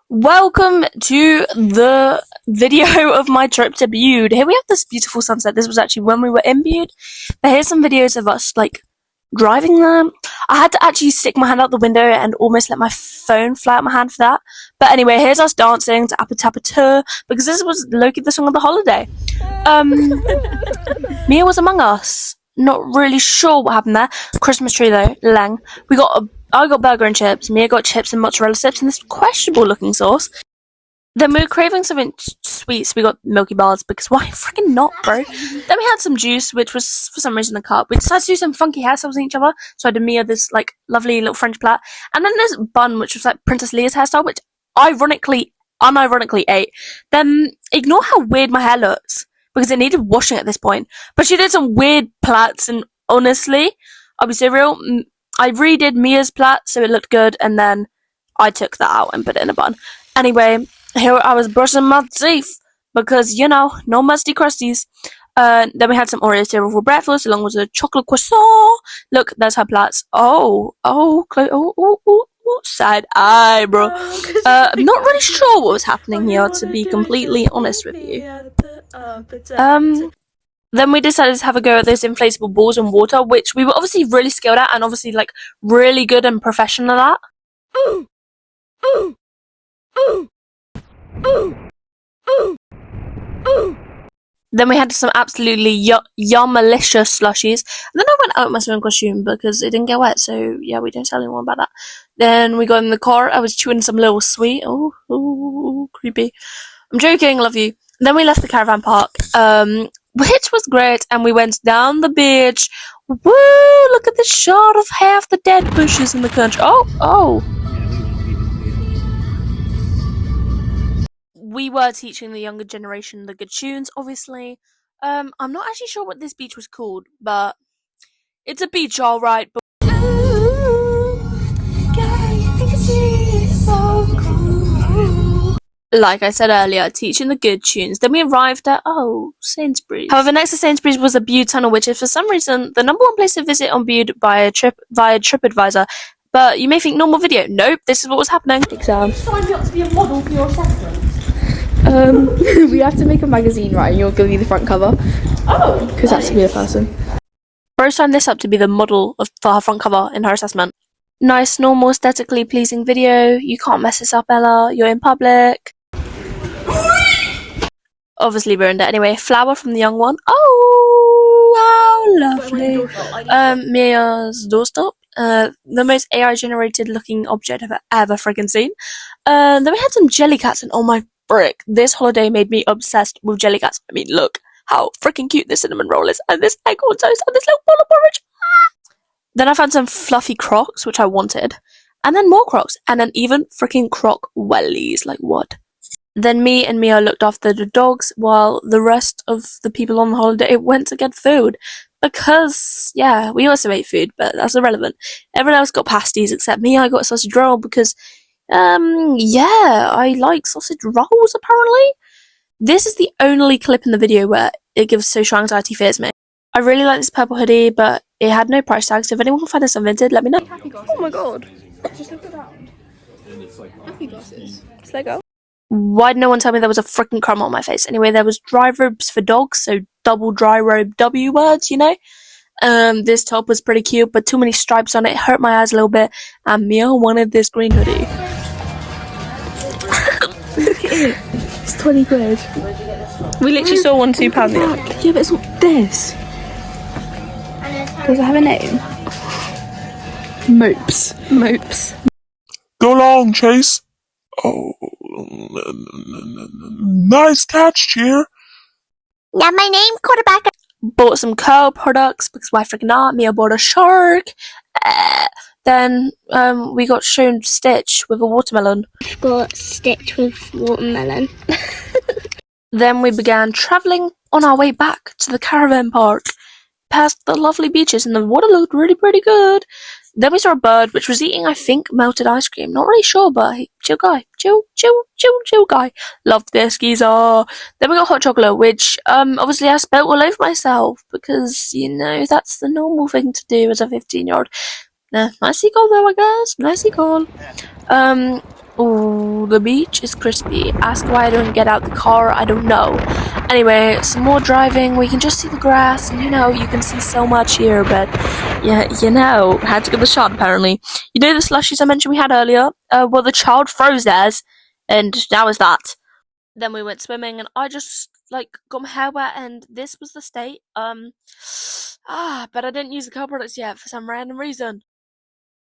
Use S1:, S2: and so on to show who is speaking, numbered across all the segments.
S1: Welcome to the video of my trip to Bude. Here we have this beautiful sunset. This was actually when we were in Bude. But here's some videos of us, driving there. I had to actually stick my hand out the window and almost let my phone fly out my hand for that. But anyway, here's us dancing to Appa Tappa Tour, because this was low-key the song of the holiday. Mia was among us. Not really sure what happened there. Christmas tree though, lang. I got burger and chips, Mia got chips and mozzarella sticks and this questionable looking sauce. Then we were craving something sweet, so we got Milky Bars, because why freaking not, bro? Then we had some juice, which was for some reason a cup. We decided to do some funky hairstyles on each other, so I did Mia this lovely little French plait. And then there's bun, which was like Princess Leia's hairstyle, which unironically ate. Then ignore how weird my hair looks, because it needed washing at this point. But she did some weird plaits, and honestly, I'll be so real, I redid Mia's plait so it looked good, and then I took that out and put it in a bun. Anyway, here I was brushing my teeth because, no musty crusties. Then we had some Oreo cereal for breakfast along with a chocolate croissant. Look, there's her plaits. Oh, side eye, bro. I'm not really sure what was happening here, to be completely honest with you. Then we decided to have a go at those inflatable balls in water, which we were obviously really skilled at and obviously really good and professional at. Then we had some absolutely yummalicious slushies. And then I went out in my swimming costume because it didn't get wet, so yeah, we don't tell anyone about that. Then we got in the car, I was chewing some little sweet. Oh, creepy. I'm joking, love you. Then we left the caravan park, which was great, and we went down the beach. Woo! Look at the shot of half the dead bushes in the country. Oh. We were teaching the younger generation the good tunes, obviously. I'm not actually sure what this beach was called, but it's a beach, alright. But like I said earlier, teaching the good tunes. Then we arrived at, Sainsbury's. However, next to Sainsbury's was a Bude tunnel, which is for some reason the number one place to visit on Bude via TripAdvisor. But you may think normal video. Nope, this is what was happening.
S2: Exam.
S1: You signed me up to be a model for your assessment.
S2: We have to make a magazine, right? And you're going to be the front cover.
S1: Oh.
S2: Because that's to be a person.
S1: Bro signed this up to be the model for her front cover in her assessment. Nice, normal, aesthetically pleasing video. You can't mess this up, Ella. You're in public. Obviously ruined it. Anyway, flower from the young one. Oh, how lovely. Mia's doorstep. The most AI generated looking object I've ever freaking seen. Then we had some jelly cats, and oh my frick, this holiday made me obsessed with jelly cats. I mean, look how freaking cute this cinnamon roll is, and this egg on toast, and this little bowl of porridge. Then I found some fluffy Crocs, which I wanted, and then more Crocs, and then even freaking Croc wellies. Like what? Then me and Mia looked after the dogs while the rest of the people on the holiday went to get food. Because, yeah, we also ate food, but that's irrelevant. Everyone else got pasties except me. I got a sausage roll because, I like sausage rolls, apparently. This is the only clip in the video where it gives social anxiety fears me. I really like this purple hoodie, but it had no price tag, so if anyone can find this unvinted, let me know.
S2: Oh my god. Just look around. Happy glasses.
S1: It's Lego. Why'd no one tell me there was a freaking crumb on my face? Anyway, there was dry robes for dogs, so double dry robe W words, This top was pretty cute, but too many stripes on it hurt my eyes a little bit, and Mia wanted this green hoodie.
S2: Look at it. It's 20 quid.
S1: We literally saw one £2 the other.
S2: Yeah, but it's not this. Does it have a name? Mopes.
S3: Go long, Chase. Oh, nice catch, Cheer.
S4: Yeah, my name, quarterback.
S1: Bought some curl products because why freaking not? Mia bought a shark. Then we got shown Stitch with a watermelon.
S4: Got Stitch with watermelon.
S1: Then we began travelling on our way back to the caravan park, past the lovely beaches, and the water looked really pretty good. Then we saw a bird which was eating, I think, melted ice cream. Not really sure, but hey, chill guy. Chill guy. Love this geezer. Then we got hot chocolate, which obviously I spilled all over myself because, that's the normal thing to do as a 15-year-old. Nicey goal though, I guess. Nicey goal. Oh, the beach is crispy. Ask why I don't get out the car, I don't know. Anyway, some more driving. We can just see the grass, and you can see so much here, but yeah, had to get the shot apparently. You know the slushies I mentioned we had earlier? Well, the child froze theirs, and that was that. Then we went swimming, and I just got my hair wet, and this was the state. But I didn't use the car products yet for some random reason.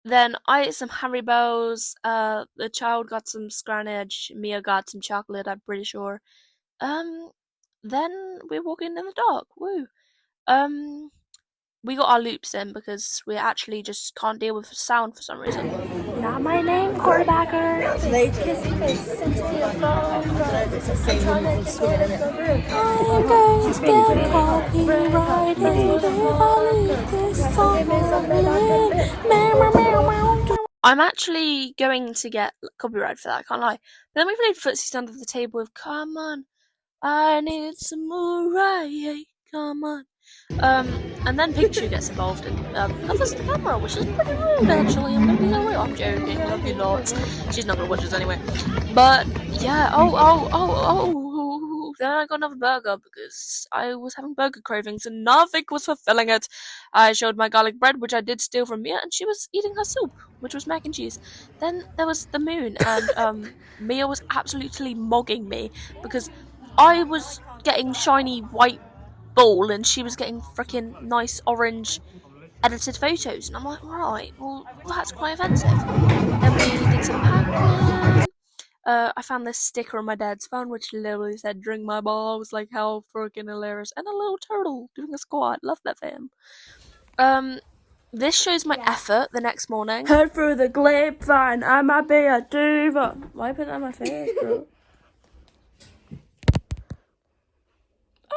S1: Then I ate some Haribos. The child got some Scranage. Mia got some chocolate. I'm pretty sure. Then we're walking in the dark. Woo. We got our loops in because we actually just can't deal with sound for some reason. Not my name, quarterbacker. Late kissy face into your phone. I'm trying to sort of the room. I'm going to get copyrighted if I leave this song on. I'm actually going to get copyright for that, I can't lie. But then we played Footsies Under the Table with Come On, I Need Some More Right, Come On. And then Pikachu gets involved and covers the camera, which is pretty rude actually. I'm gonna be so rude. I'm joking, love you lots. She's not gonna watch this anyway. But yeah, then I got another burger because I was having burger cravings and nothing was fulfilling it. I showed my garlic bread, which I did steal from Mia, and she was eating her soup, which was mac and cheese. Then there was the moon, and Mia was absolutely mogging me because I was getting shiny white ball and she was getting freaking nice orange edited photos, and I'm like, right, well, that's quite offensive. Then we did some Pac-Man. I found this sticker on my dad's phone which literally said "drink my balls," like how freaking hilarious, and a little turtle doing a squat. Love that for him. This shows my effort the next morning. Head through the grapevine, I might be a diva. Why put it on my face, bro?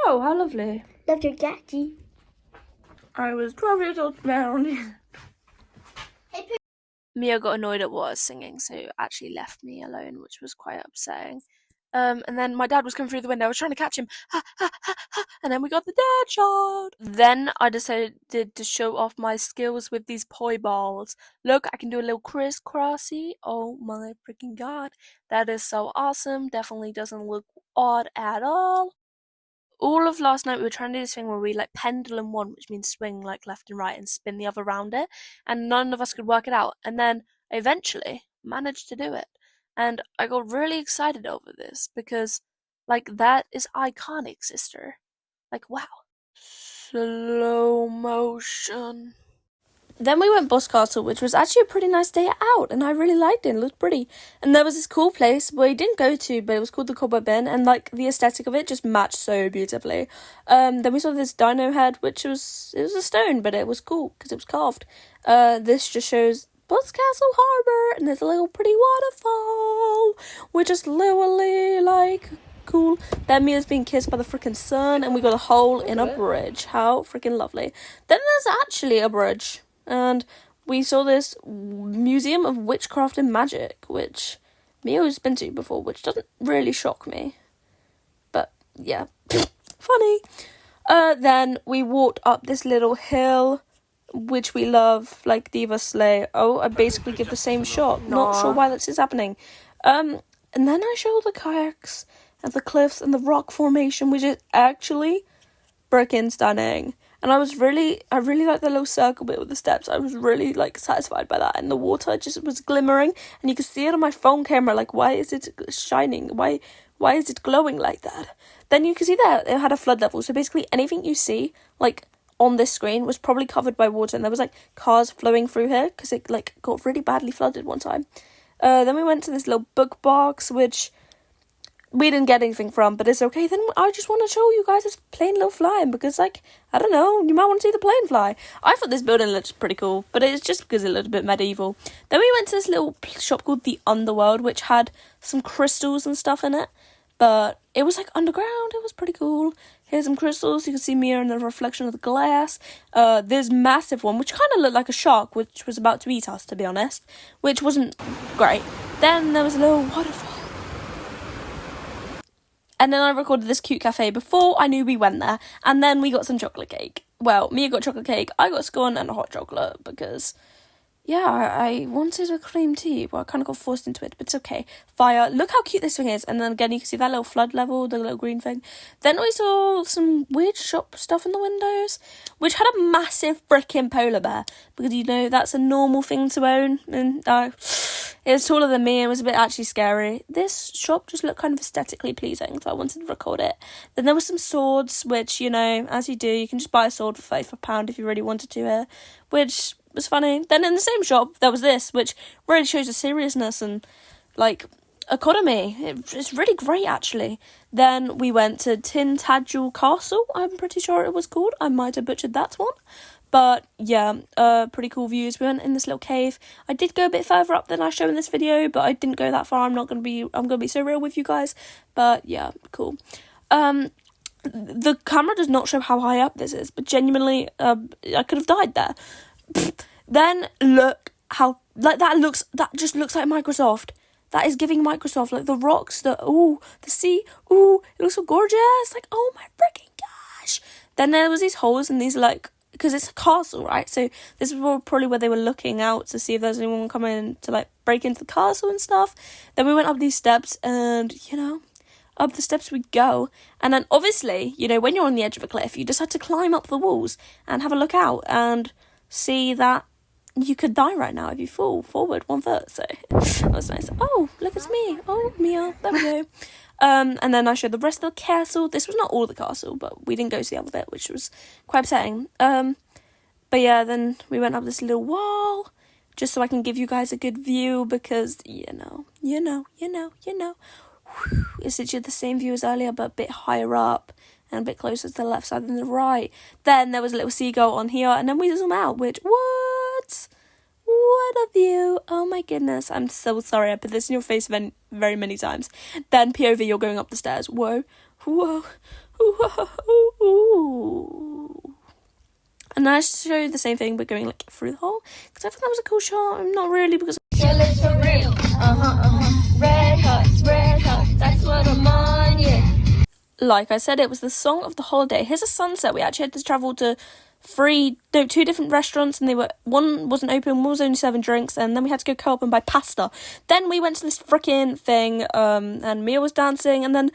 S1: Oh, how lovely.
S4: Love your daddy.
S1: I was 12 years old now. Mia got annoyed at what I was singing, so actually left me alone, which was quite upsetting. And then my dad was coming through the window. I was trying to catch him. Ha, ha, ha, ha, and then we got the dad shot. Then I decided to show off my skills with these poi balls. Look, I can do a little crisscrossy. Oh my freaking god. That is so awesome. Definitely doesn't look odd at all. All of last night we were trying to do this thing where we pendulum one, which means swing left and right and spin the other around it, and none of us could work it out. And then eventually managed to do it, and I got really excited over this because that is iconic, sister. Wow. Slow motion. Then we went Boscastle, which was actually a pretty nice day out, and I really liked it. It looked pretty. And there was this cool place we didn't go to, but it was called the Cobweb Inn, and the aesthetic of it just matched so beautifully. Then we saw this dino head, which was a stone, but it was cool because it was carved. This just shows Boscastle Harbour, and there's a little pretty waterfall, which is literally cool. Then Mia's being kissed by the freaking sun, and we got a hole in a bridge. How freaking lovely. Then there's actually a bridge. And we saw this museum of witchcraft and magic, which Mio's been to before, which doesn't really shock me. But, yeah, funny. Then we walked up this little hill, which we love, Diva Slay. Oh, I basically give the same shot. Aww. Not sure why this is happening. And then I show the kayaks and the cliffs and the rock formation, which is actually freaking stunning. And I really liked the little circle bit with the steps. I was really, satisfied by that. And the water just was glimmering. And you could see it on my phone camera. Why is it shining? Why is it glowing like that? Then you can see that it had a flood level. So basically anything you see, on this screen was probably covered by water. And there was, cars flowing through here. Because it, got really badly flooded one time. Then we went to this little book box, which we didn't get anything from, but it's okay. Then I just want to show you guys this plane little flying because, I don't know, you might want to see the plane fly. I thought this building looked pretty cool, but it's just because it looked a bit medieval. Then we went to this little shop called The Underworld, which had some crystals and stuff in it, but it was, underground. It was pretty cool. Here's some crystals. You can see Mia in the reflection of the glass. This massive one, which kind of looked like a shark, which was about to eat us, to be honest, which wasn't great. Then there was a little waterfall. And then I recorded this cute cafe before I knew we went there. And then we got some chocolate cake. Well, Mia got chocolate cake, I got scone and a hot chocolate because yeah, I wanted a cream tea, but I kind of got forced into it, but it's okay. Fire. Look how cute this thing is. And then again, you can see that little flood level, the little green thing. Then we saw some weird shop stuff in the windows, which had a massive frickin' polar bear, because, you know, that's a normal thing to own. And it was taller than me and was a bit actually scary. This shop just looked kind of aesthetically pleasing, so I wanted to record it. Then there were some swords, which, you know, as you do, you can just buy a sword for £35 if you really wanted to here, which was funny. Then in the same shop there was this, which really shows the seriousness and like economy. It's really great actually. Then we went to Tintagel Castle, I'm pretty sure it was called. I might have butchered that one, but yeah, pretty cool views. We went in this little cave. I did go a bit further up than I show in this video, but I didn't go that far. I'm gonna be so real with you guys, but yeah, cool. The camera does not show how high up this is, but genuinely I could have died there. Then look how, like, that just looks like Microsoft. That is giving Microsoft, like, the rocks, the sea, it looks so gorgeous, like, oh my freaking gosh. Then there was these holes and these, like, because it's a castle, right, so this is probably where they were looking out to see if there's anyone coming to, like, break into the castle and stuff. Then we went up these steps and, you know, up the steps we go, and then obviously, you know, when you're on the edge of a cliff, you just had to climb up the walls and have a look out and see that you could die right now if you fall forward 1 foot. So that was nice. Oh, look, it's me. Oh, Mia. There we go. And then I showed the rest of the castle. This was not all the castle, but we didn't go to the other bit, which was quite upsetting. But yeah, then we went up this little wall just so I can give you guys a good view, because you know. It's literally the same view as earlier, but a bit higher up and a bit closer to the left side than the right. Then there was a little seagull on here, and then we zoom out, which, what a view. Oh my goodness, I'm so sorry I put this in your face very many times. Then POV, you're going up the stairs. Whoa. And I show you the same thing, but going like through the hole, because I thought that was a cool shot. Not really, because
S5: Chillin' for real, red hot, that's what I'm on, yeah.
S1: like I said, it was the song of the holiday. Here's a sunset. We actually had to travel to 2 different restaurants, and one wasn't open, one was only serving drinks, and then we had to go co-op and buy pasta. Then we went to this frickin' thing, and Mia was dancing, and then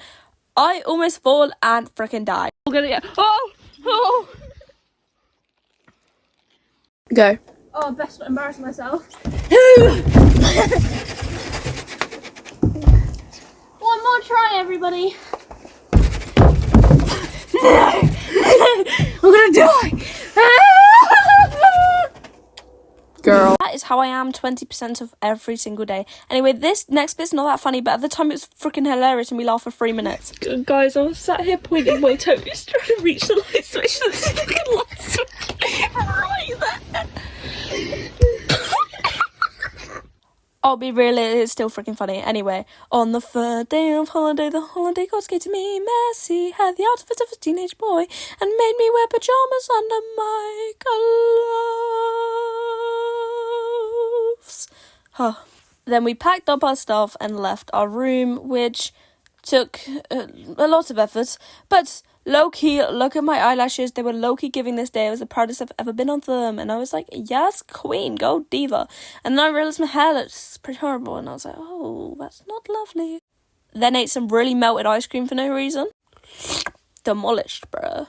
S1: I almost fall and frickin' die. We're gonna get go. Oh, best not embarrass myself. One more try, everybody. No! I'm gonna die! Girl. That is how I am 20% of every single day. Anyway, this next bit's not that funny, but at the time it was freaking hilarious and we laughed for 3 minutes. Guys, I was sat here pointing my toes trying to reach the light switch. The fucking light switch right there. I'll be real, it is still freaking funny. Anyway, on the 3rd day of holiday, the holiday gods gave to me. Messi had the outfit of a teenage boy and made me wear pyjamas under my gloves. Huh. Then we packed up our stuff and left our room, which took a lot of effort, but low-key, look at my eyelashes. They were low-key giving this day. I was the proudest I've ever been on them. And I was like, yes, queen, go diva. And then I realised my hair looks pretty horrible. And I was like, oh, that's not lovely. Then ate some really melted ice cream for no reason. Demolished, bruh.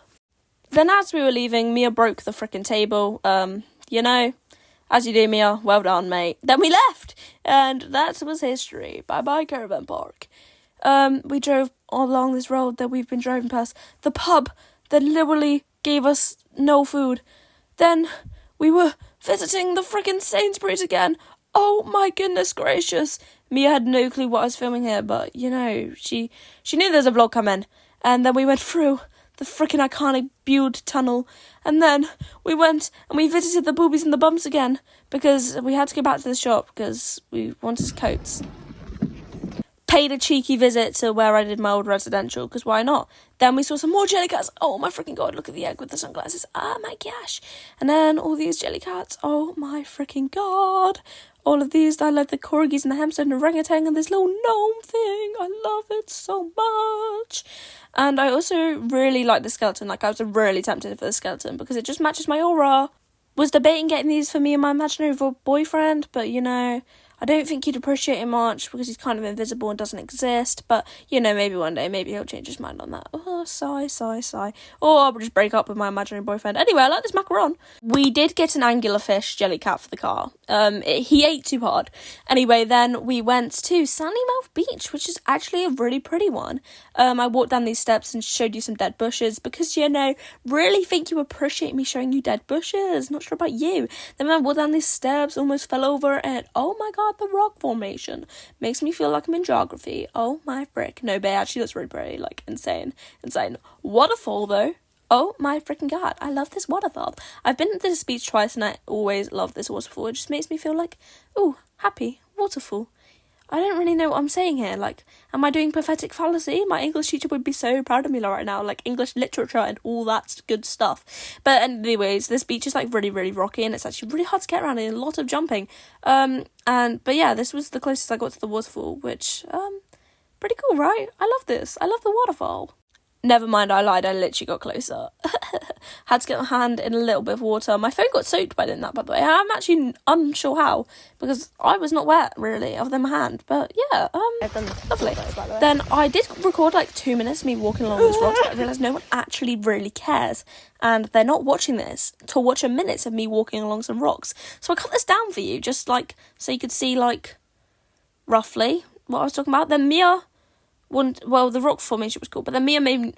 S1: Then as we were leaving, Mia broke the frickin' table. You know, as you do, Mia. Well done, mate. Then we left. And that was history. Bye-bye, Caravan Park. We drove along this road that we've been driving past, the pub that literally gave us no food. Then we were visiting the freaking Sainsbury's again. Oh my goodness gracious. Mia had no clue what I was filming here, but, you know, she knew there was a vlog coming. And then we went through the freaking iconic Bude tunnel. And then we went and we visited the boobies and the bums again, because we had to go back to the shop because we wanted coats. Paid a cheeky visit to where I did my old residential, because why not? Then we saw some more jelly cats. Oh my freaking god, look at the egg with the sunglasses. Oh my gosh. And then all these jelly cats. Oh my freaking god. All of these, I love the corgis and the hamster and the orangutan and this little gnome thing. I love it so much. And I also really like the skeleton. Like, I was really tempted for the skeleton because it just matches my aura. was debating getting these for me and my imaginary boyfriend, but, you know, I don't think he'd appreciate it much because he's kind of invisible and doesn't exist. But, you know, maybe one day, maybe he'll change his mind on that. Oh, sigh. Or I'll just break up with my imaginary boyfriend. Anyway, I like this macaron. We did get an anglerfish jelly cat for the car. He ate too hard. Anyway, then we went to Sandymouth Beach, which is actually a really pretty one. I walked down these steps and showed you some dead bushes because, you know, really think you appreciate me showing you dead bushes. Not sure about you. Then when I walked down these steps, almost fell over, and oh my god, the rock formation makes me feel like I'm in geography. Oh my frick. No, but actually that's really pretty, like insane. Waterfall though, oh my freaking god, I love this waterfall. I've been to this beach twice and I always love this waterfall. It just makes me feel like, ooh, happy waterfall. I don't really know what I'm saying here. Like, am I doing pathetic fallacy? My English teacher would be so proud of me right now. Like, English literature and all that good stuff. But anyways, this beach is, like, really, really rocky. And it's actually really hard to get around and a lot of jumping. But yeah, this was the closest I got to the waterfall. Which, pretty cool, right? I love this. I love the waterfall. Never mind, I lied. I literally got closer. Had to get my hand in a little bit of water. My phone got soaked by doing that, by the way. I'm actually unsure how, because I was not wet, really, other than my hand. But, yeah, lovely. Then I did record, like, 2 minutes of me walking along this rock, but I realised no one actually really cares. And they're not watching this to watch a minute of me walking along some rocks. So I cut this down for you, just, like, so you could see, like, roughly what I was talking about. Then Mia... the rock formation was cool, but then Mia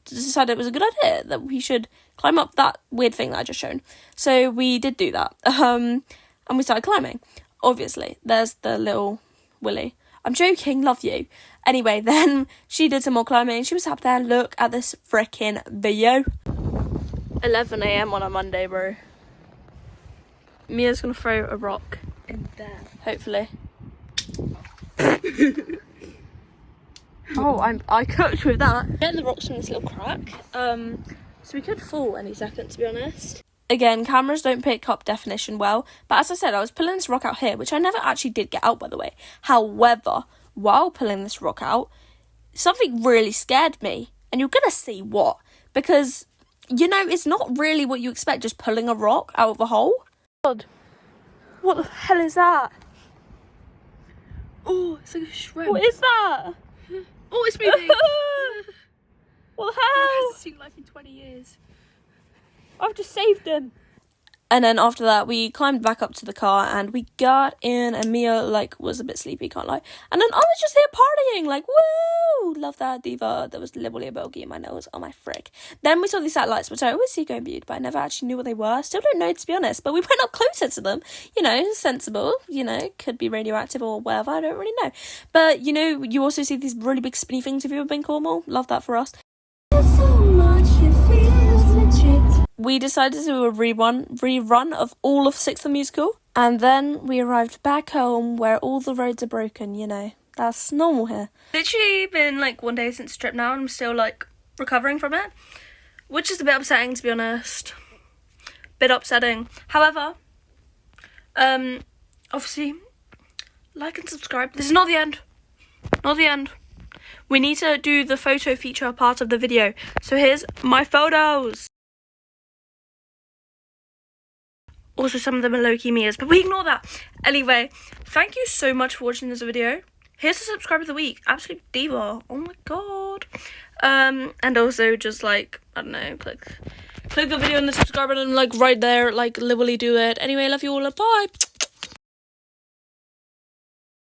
S1: decided it was a good idea that we should climb up that weird thing that I just shown. So we did do that, and we started climbing. Obviously, there's the little Willy. I'm joking, love you. Anyway, then she did some more climbing. She was up there. Look at this freaking video. 11 a.m. on a Monday, bro. Mia's gonna throw a rock in there, hopefully. Oh, I cooked with that. Getting the rocks from this little crack. So we could fall any second, to be honest. Again, cameras don't pick up definition well. But as I said, I was pulling this rock out here, which I never actually did get out, by the way. However, while pulling this rock out, something really scared me. And you're going to see what. Because, you know, it's not really what you expect, just pulling a rock out of a hole. God, what the hell is that?
S5: Oh, it's like a shrimp.
S1: What is that?
S5: Oh, it's moving.
S1: What the hell?
S5: I haven't seen life in 20 years.
S1: I've just saved him. And then after that, we climbed back up to the car and we got in, and Mia, like, was a bit sleepy, can't lie. And then I was just here partying, like, woo! Love that diva. There was literally a bogey in my nose. Oh, my frick. Then we saw these satellites, which I always see going viewed, but I never actually knew what they were. Still don't know, to be honest. But we went up closer to them. You know, sensible. You know, could be radioactive or whatever. I don't really know. But, you know, you also see these really big spinny things if you've ever been Cornwall. Love that for us. We decided to do a rerun of all of Sixth the Musical, and then we arrived back home where all the roads are broken, you know. That's normal here. Literally been like 1 day since the trip now, and I'm still like recovering from it, which is a bit upsetting, to be honest. Bit upsetting. However, obviously, like and subscribe. This is not the end. Not the end. We need to do the photo feature part of the video. So here's my photos. Also, some of them are low-key Mia's, but we ignore that. Anyway, thank you so much for watching this video. Here's the subscriber of the week. Absolute diva. Oh my god. And also just like, I don't know, click the video and the subscribe button, like right there, like literally do it. Anyway, love you all. Bye.